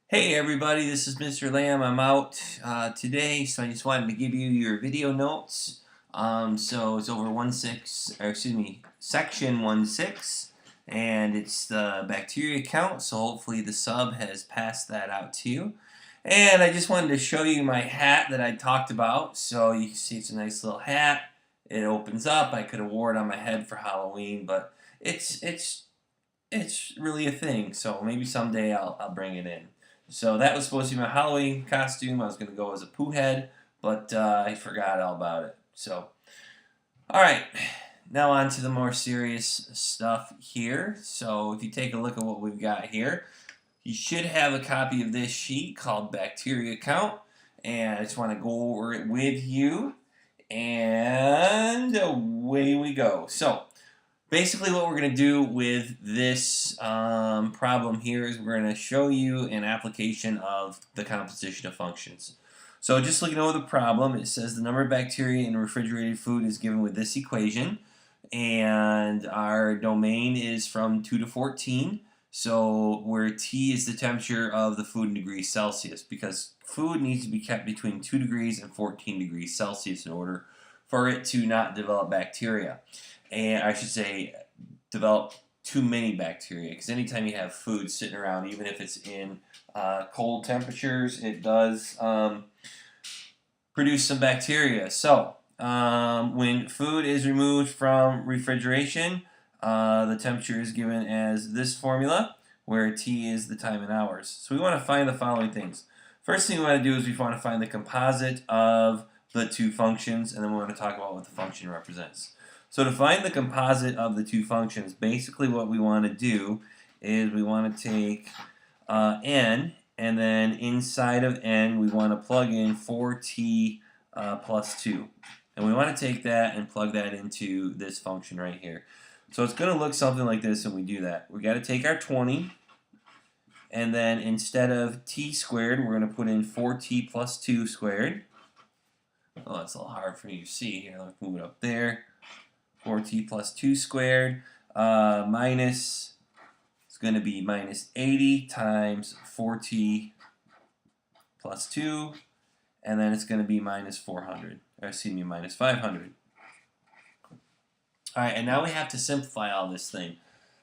Hey everybody, this is Mr. Lamb. I'm out today, so I just wanted to give you your video notes. So it's over 1.6, or excuse me, section 1.6, and it's the bacteria count. So hopefully the sub has passed that out to you. And I just wanted to show you my hat that I talked about. So you can see it's a nice little hat. It opens up. I could have wore it on my head for Halloween, but it's really a thing. So maybe someday I'll bring it in. So that was supposed to be my Halloween costume. I was going to go as a poo head, but I forgot all about it. So, all right, now on to the more serious stuff here. So if you take a look at what we've got here, you should have a copy of this sheet called Bacteria Count, and I just want to go over it with you, and away we go. So basically what we're going to do with this problem here is we're going to show you an application of the composition of functions. So just looking over the problem, it says the number of bacteria in refrigerated food is given with this equation, and our domain is from 2 to 14, so where T is the temperature of the food in degrees Celsius, because food needs to be kept between 2 degrees and 14 degrees Celsius in order for it to not develop bacteria. And I should say develop too many bacteria, because anytime you have food sitting around, even if it's in cold temperatures, it does produce some bacteria. So when food is removed from refrigeration, the temperature is given as this formula, where T is the time in hours. So we want to find the following things. First thing we want to do is we want to find the composite of the two functions, and then we want to talk about what the function represents. So to find the composite of the two functions, basically what we want to do is we want to take n, and then inside of n we want to plug in 4t plus 2. And we want to take that and plug that into this function right here. So it's going to look something like this when we do that. We got to take our 20, and then instead of t squared, we're going to put in 4t plus 2 squared. Oh, that's a little hard for you to see here. Let's move it up there. 4t plus 2 squared minus, it's going to be minus 80 times 4t plus 2, and then it's going to be minus 400, or excuse me, minus 500. Alright, and now we have to simplify all this thing.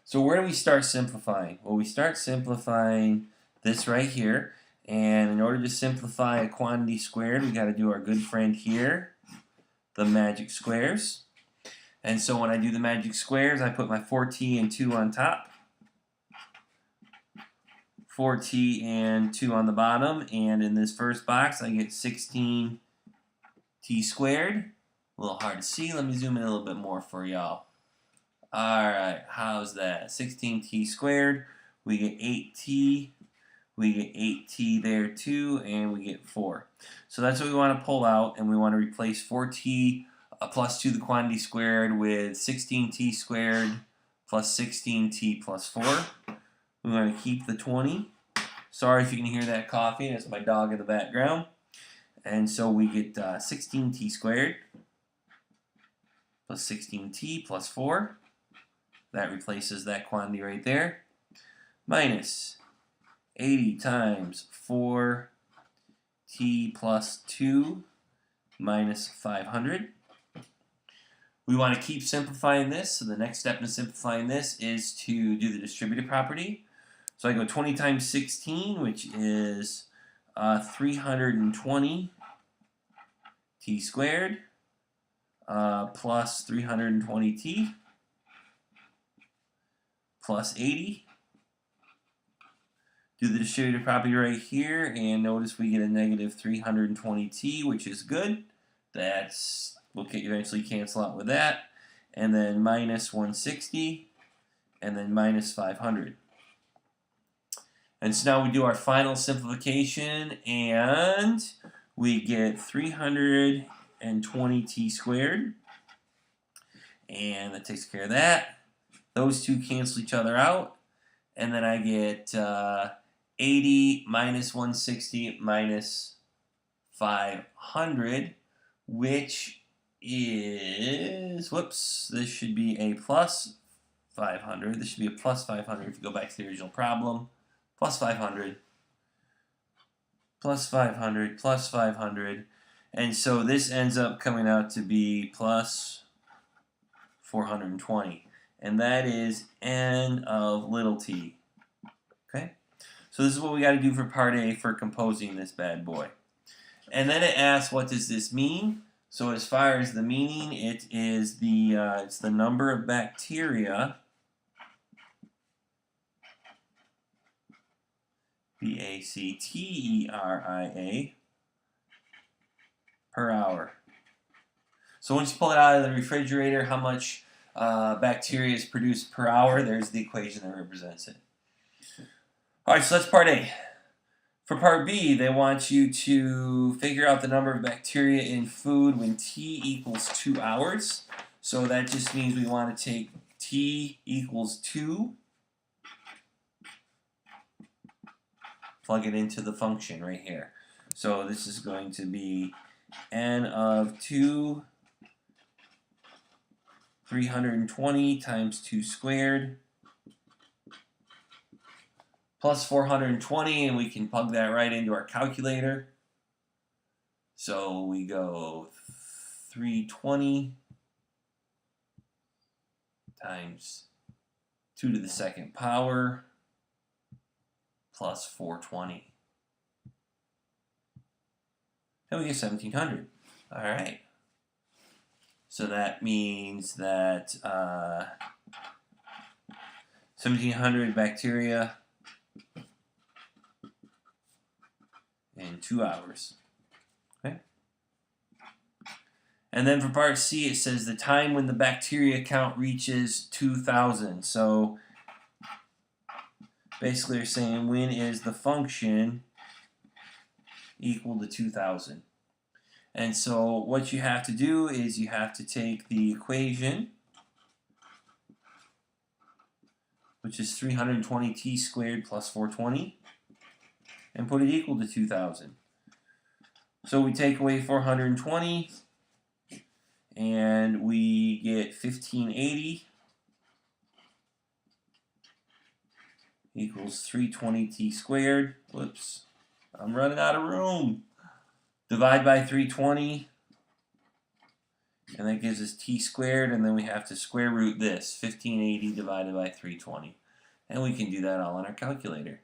So where do we start simplifying? Well, we start simplifying this right here, and in order to simplify a quantity squared, we got to do our good friend here, the magic squares. And so when I do the magic squares, I put my 4t and 2 on top, 4t and 2 on the bottom, and in this first box I get 16t squared. A little hard to see. Let me zoom in a little bit more for y'all. Alright, how's that? 16t squared. We get 8t. We get 8t there too, and we get 4. So that's what we want to pull out, and we want to replace 4t plus 2 the quantity squared with 16t squared plus 16t plus 4. We want to keep the 20. Sorry if you can hear that coughing. That's my dog in the background. And so we get 16t squared plus 16t plus 4. That replaces that quantity right there. Minus 80 times 4t plus 2 minus 500. We want to keep simplifying this, so the next step in simplifying this is to do the distributive property. So I go 20 times 16, which is 320 t squared plus 320t plus 80. Do the distributive property right here, and notice we get a negative 320t, which is good. That's, we'll eventually cancel out with that. And then minus 160, and then minus 500. And so now we do our final simplification, and we get 320t squared. And that takes care of that. Those two cancel each other out. And then I get 80 minus 160 minus 500, which is, whoops, this should be a plus 500. This should be a plus 500 if you go back to the original problem. Plus 500. plus 500, plus 500. And so this ends up coming out to be plus 420. And that is n of little t. Okay? So this is what we got to do for part A for composing this bad boy. And then it asks, what does this mean? So as far as the meaning, it is it's the number of bacteria, bacteria, per hour. So once you pull it out of the refrigerator, how much bacteria is produced per hour, there's the equation that represents it. All right, so that's part A. For part B, they want you to figure out the number of bacteria in food when t equals 2 hours. So that just means we want to take t equals 2, plug it into the function right here. So this is going to be n of 2, 320 times 2 squared, plus 420, and we can plug that right into our calculator. So we go 320 times 2 to the second power plus 420. And we get 1700. All right. So that means that 1700 bacteria in 2 hours. Okay. And then for part C, it says the time when the bacteria count reaches 2,000. So basically, they're saying when is the function equal to 2,000. And so what you have to do is you have to take the equation, which is 320t squared plus 420, and put it equal to 2,000. So we take away 420, and we get 1580 equals 320t squared. Whoops, I'm running out of room. Divide by 320, and that gives us t squared, and then we have to square root this, 1580 divided by 320. And we can do that all on our calculator.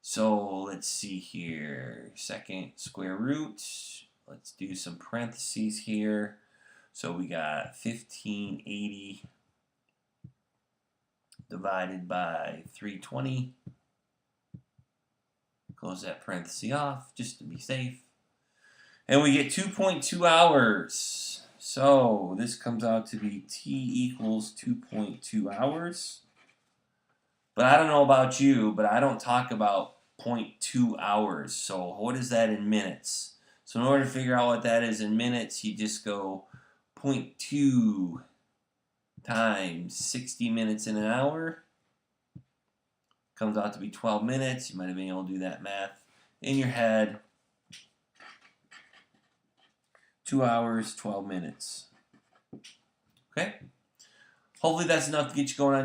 So let's see here, second square root, let's do some parentheses here. So we got 1580 divided by 320. Close that parenthesis off just to be safe. And we get 2.2 hours. So this comes out to be t equals 2.2 hours. But I don't know about you, but I don't talk about 0.2 hours. So what is that in minutes? So in order to figure out what that is in minutes, you just go 0.2 times 60 minutes in an hour. Comes out to be 12 minutes. You might have been able to do that math in your head. 2 hours, 12 minutes. Okay? Hopefully that's enough to get you going on